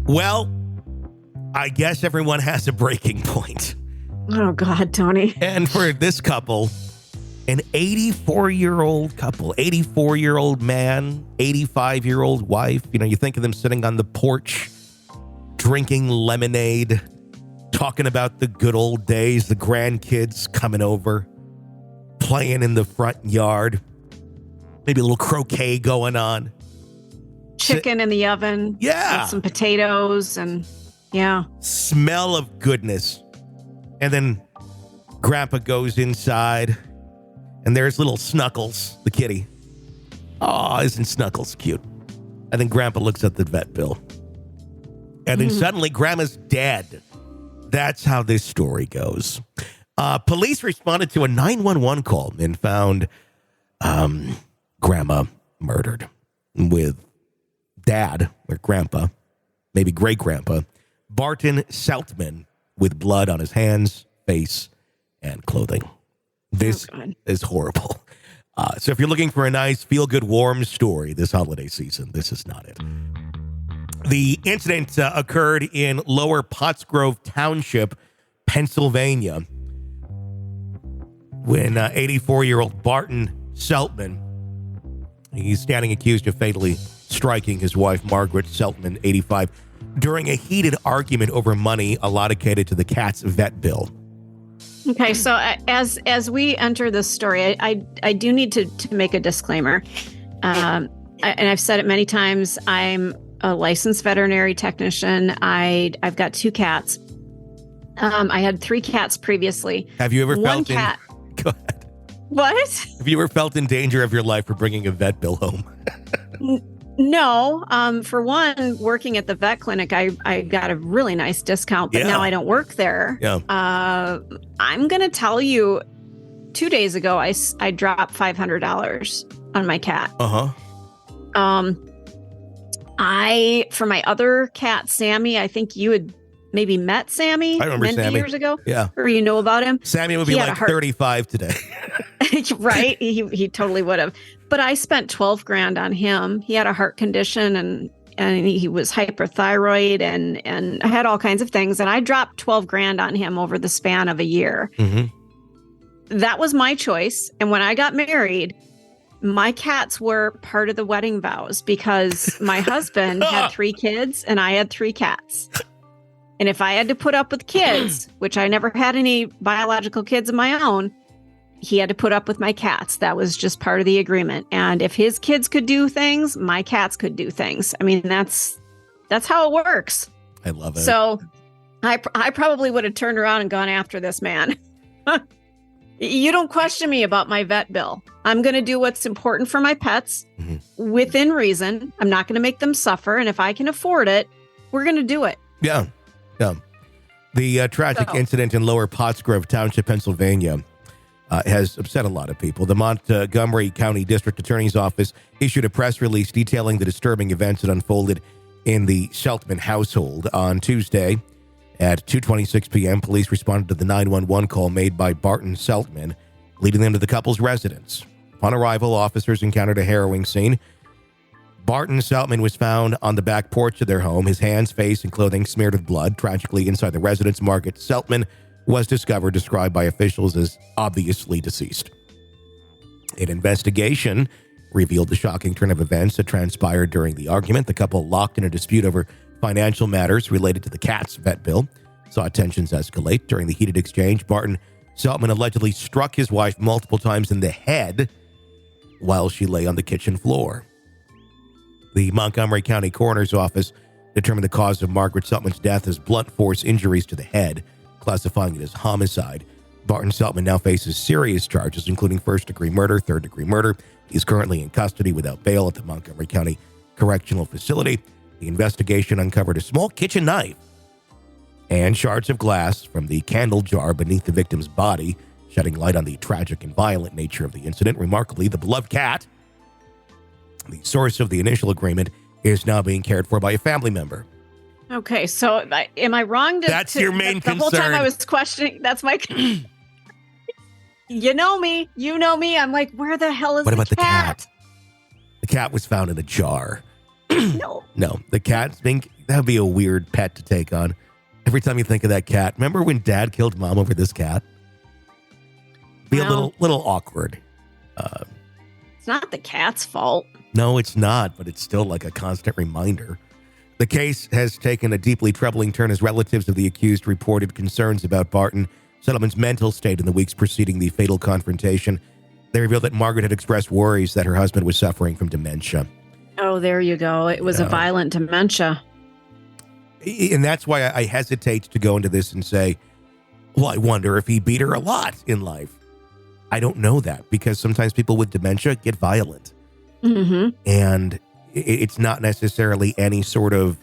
Well, I guess everyone has a breaking point. Oh, God, Tony. And for this couple, an 84-year-old couple, 84-year-old man, 85-year-old wife. You think of them sitting on the porch, drinking lemonade, talking about the good old days, the grandkids coming over, playing in the front yard, maybe a little croquet going on. Chicken in the oven. Yeah. With some potatoes and, yeah. Smell of goodness. And then Grandpa goes inside, and there's little Snuggles, the kitty. Oh, isn't Snuggles cute? And then Grandpa looks at the vet bill. And then suddenly Grandma's dead. That's how this story goes. Police responded to a 911 call and found Grandma murdered with Dad, or Grandpa, maybe great-grandpa, Barton Seltmann, with blood on his hands, face, and clothing. This is horrible. So if you're looking for a nice, feel-good, warm story this holiday season, this is not it. The incident occurred in Lower Pottsgrove Township, Pennsylvania, when 84-year-old Barton Seltmann, he's standing accused of fatally striking his wife, Margaret Seltmann, 85, during a heated argument over money allocated to the cat's vet bill. Okay, so as we enter this story, I do need to make a disclaimer. And I've said it many times. I'm a licensed veterinary technician. I've got 2 cats. I had 3 cats previously. Have you ever felt cat? Go ahead. What? Have you ever felt in danger of your life for bringing a vet bill home? No. For one, working at the vet clinic, I got a really nice discount, but now I don't work there. Yeah. I'm going to tell you, 2 days ago, I dropped $500 on my cat. For my other cat, Sammy, I think you had maybe met Sammy. I remember Sammy years ago. Yeah. Or you know about him. Sammy would be like 35 today. Right. He totally would have. But I spent $12,000 on him. He had a heart condition and he was hyperthyroid and I had all kinds of things. And I dropped $12,000 on him over the span of a year. Mm-hmm. That was my choice. And when I got married, my cats were part of the wedding vows because my husband had 3 kids and I had 3 cats. And if I had to put up with kids, which I never had any biological kids of my own, he had to put up with my cats. That was just part of the agreement. And if his kids could do things, my cats could do things. I mean, that's how it works. I love it. So I probably would have turned around and gone after this man. You don't question me about my vet bill. I'm going to do what's important for my pets within reason. I'm not going to make them suffer. And if I can afford it, we're going to do it. Yeah. Yeah. The tragic incident in Lower Pottsgrove Township, Pennsylvania, has upset a lot of people. The Montgomery County District Attorney's Office issued a press release detailing the disturbing events that unfolded in the Seltmann household. On Tuesday at 2:26 p.m., police responded to the 911 call made by Barton Seltmann, leading them to the couple's residence. Upon arrival, officers encountered a harrowing scene. Barton Seltmann was found on the back porch of their home, his hands, face, and clothing smeared with blood. Tragically, inside the residence, Margaret Seltmann was described by officials as obviously deceased. An investigation revealed the shocking turn of events that transpired during the argument. The couple, locked in a dispute over financial matters related to the cat's vet bill, saw tensions escalate. During the heated exchange, Barton Seltmann allegedly struck his wife multiple times in the head while she lay on the kitchen floor. The Montgomery County Coroner's Office determined the cause of Margaret Seltmann's death as blunt force injuries to the head, classifying it as homicide. Barton Seltmann now faces serious charges, including first-degree murder, third-degree murder. He is currently in custody without bail at the Montgomery County Correctional Facility. The investigation uncovered a small kitchen knife and shards of glass from the candle jar beneath the victim's body, shedding light on the tragic and violent nature of the incident. Remarkably, the beloved cat, the source of the initial agreement, is now being cared for by a family member. Okay, so am I wrong? That's your main concern. The whole time I was questioning, that's my... You know me. I'm like, where the hell is the cat? What about the cat? The cat was found in a jar. No. No, the cat think that would be a weird pet to take on. Every time you think of that cat, remember when Dad killed Mom over this cat? Be a little awkward. It's not the cat's fault. No, it's not, but it's still like a constant reminder. The case has taken a deeply troubling turn as relatives of the accused reported concerns about Barton Seltmann's mental state in the weeks preceding the fatal confrontation. They revealed that Margaret had expressed worries that her husband was suffering from dementia. Oh, there you go. It was a violent dementia. And that's why I hesitate to go into this and say, well, I wonder if he beat her a lot in life. I don't know that, because sometimes people with dementia get violent. Mm-hmm. And it's not necessarily any sort of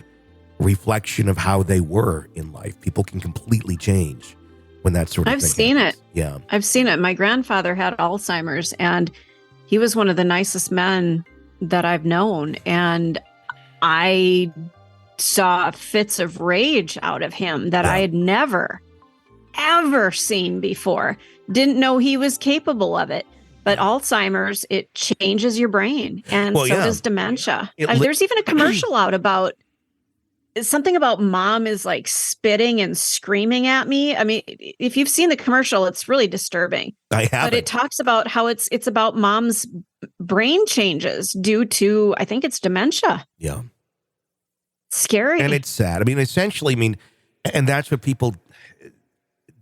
reflection of how they were in life. People can completely change when that sort of thing I've seen happens. it. Yeah. I've seen it. My grandfather had Alzheimer's, and he was one of the nicest men that I've known. And I saw fits of rage out of him that I had never, ever seen before. Didn't know he was capable of it. But Alzheimer's, it changes your brain. And so does dementia. There's even a commercial out about something about Mom is like spitting and screaming at me. I mean, if you've seen the commercial, it's really disturbing. I haven't. But it talks about how it's about Mom's brain changes due to, I think it's dementia. Yeah. Scary. And it's sad. I mean, essentially, and that's what people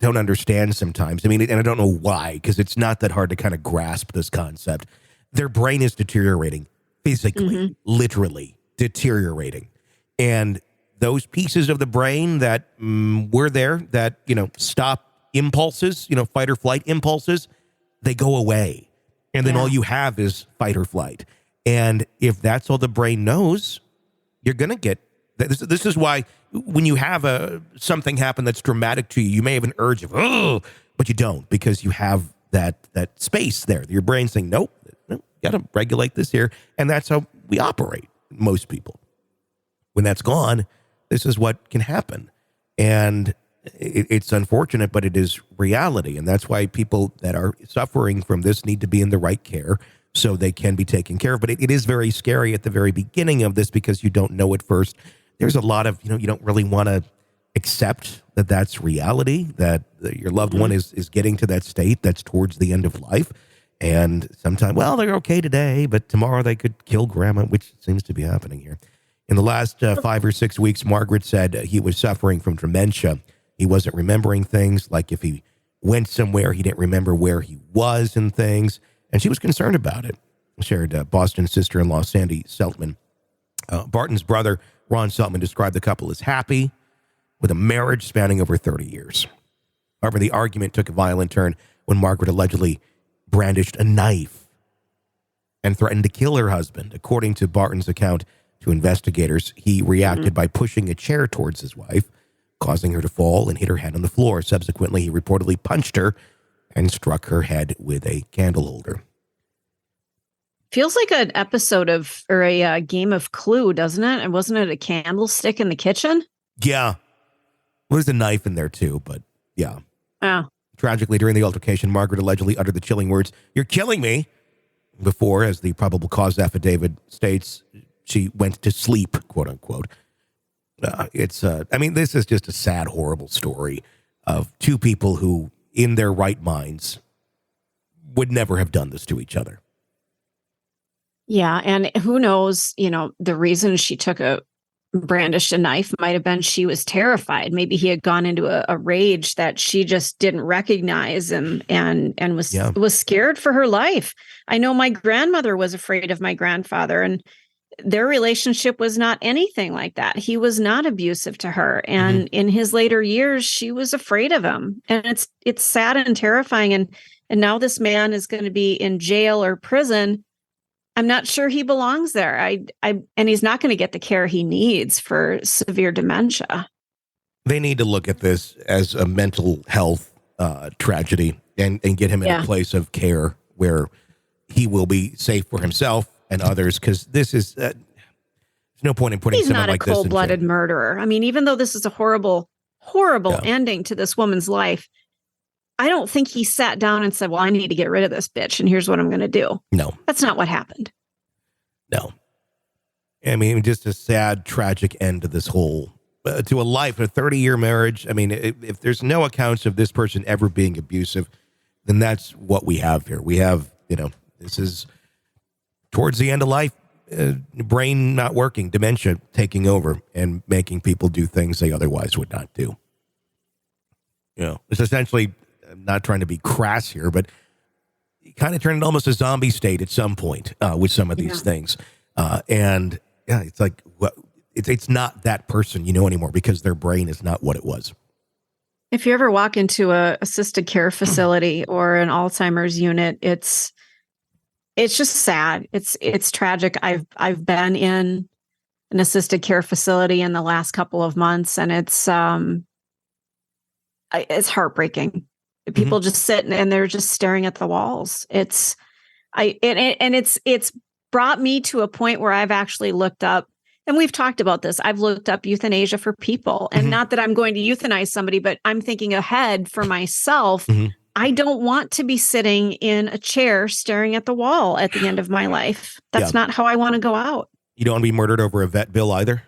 don't understand sometimes. I mean, and I don't know why, because it's not that hard to kind of grasp this concept. Their brain is deteriorating physically, literally deteriorating. And those pieces of the brain that were there that, stop impulses, fight or flight impulses, they go away. And then all you have is fight or flight. And if that's all the brain knows, you're going to get, this is why when you have something happen that's dramatic to you, you may have an urge of, oh, but you don't, because you have that space there. Your brain's saying, nope, got to regulate this here. And that's how we operate, most people. When that's gone, this is what can happen. And it's unfortunate, but it is reality. And that's why people that are suffering from this need to be in the right care so they can be taken care of. But it is very scary at the very beginning of this, because you don't know at first. There's a lot of, you don't really want to accept that that's reality, that your loved one is getting to that state that's towards the end of life. And sometimes, well, they're okay today, but tomorrow they could kill grandma, which seems to be happening here. In the last 5 or 6 weeks, Margaret said he was suffering from dementia. He wasn't remembering things, like if he went somewhere, he didn't remember where he was and things. And she was concerned about it, shared Boston's sister-in-law, Sandy Seltmann. Barton's brother, Ron Seltmann, described the couple as happy with a marriage spanning over 30 years. However, the argument took a violent turn when Margaret allegedly brandished a knife and threatened to kill her husband. According to Barton's account to investigators, he reacted by pushing a chair towards his wife, causing her to fall and hit her head on the floor. Subsequently, he reportedly punched her and struck her head with a candle holder. Feels like an episode of, or a game of Clue, doesn't it? And wasn't it a candlestick in the kitchen? Yeah. Well, there's a knife in there too, but yeah. Oh. Tragically, during the altercation, Margaret allegedly uttered the chilling words, "You're killing me," before, as the probable cause affidavit states, she went to sleep, quote unquote. This is just a sad, horrible story of two people who, in their right minds, would never have done this to each other. Yeah. And who knows, the reason she brandished a knife might have been she was terrified. Maybe he had gone into a rage that she just didn't recognize and was scared for her life. I know my grandmother was afraid of my grandfather, and their relationship was not anything like that. He was not abusive to her. And in his later years, she was afraid of him. And it's sad and terrifying. And now this man is going to be in jail or prison. I'm not sure he belongs there. And he's not going to get the care he needs for severe dementia. They need to look at this as a mental health tragedy and get him in a place of care where he will be safe for himself and others, because this is there's no point in putting someone like this in jail. He's not a cold-blooded murderer. I mean, even though this is a horrible ending to this woman's life, I don't think he sat down and said, well, I need to get rid of this bitch, and here's what I'm going to do. No. That's not what happened. No. I mean, just a sad, tragic end to this whole, to a life, a 30-year marriage. I mean, if there's no accounts of this person ever being abusive, then that's what we have here. We have, this is towards the end of life, brain not working, dementia taking over and making people do things they otherwise would not do. It's essentially, I'm not trying to be crass here, but kind of turned almost a zombie state at some point with some of these things. And yeah, it's like, it's not that person, anymore because their brain is not what it was. If you ever walk into a assisted care facility or an Alzheimer's unit, it's just sad. It's tragic. I've been in an assisted care facility in the last couple of months, and it's heartbreaking. People just sit and they're just staring at the walls. It's brought me to a point where I've actually looked up, and we've talked about this. I've looked up euthanasia for people, and not that I'm going to euthanize somebody, but I'm thinking ahead for myself. I don't want to be sitting in a chair staring at the wall at the end of my life. That's not how I want to go out. You don't want to be murdered over a vet bill either?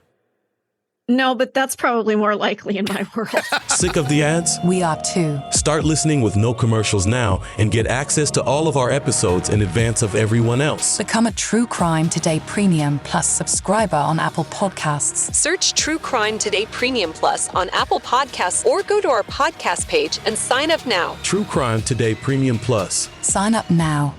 No, but that's probably more likely in my world. Sick of the ads? We are too. Start listening with no commercials now and get access to all of our episodes in advance of everyone else. Become a True Crime Today Premium Plus subscriber on Apple Podcasts. Search True Crime Today Premium Plus on Apple Podcasts or go to our podcast page and sign up now. True Crime Today Premium Plus. Sign up now.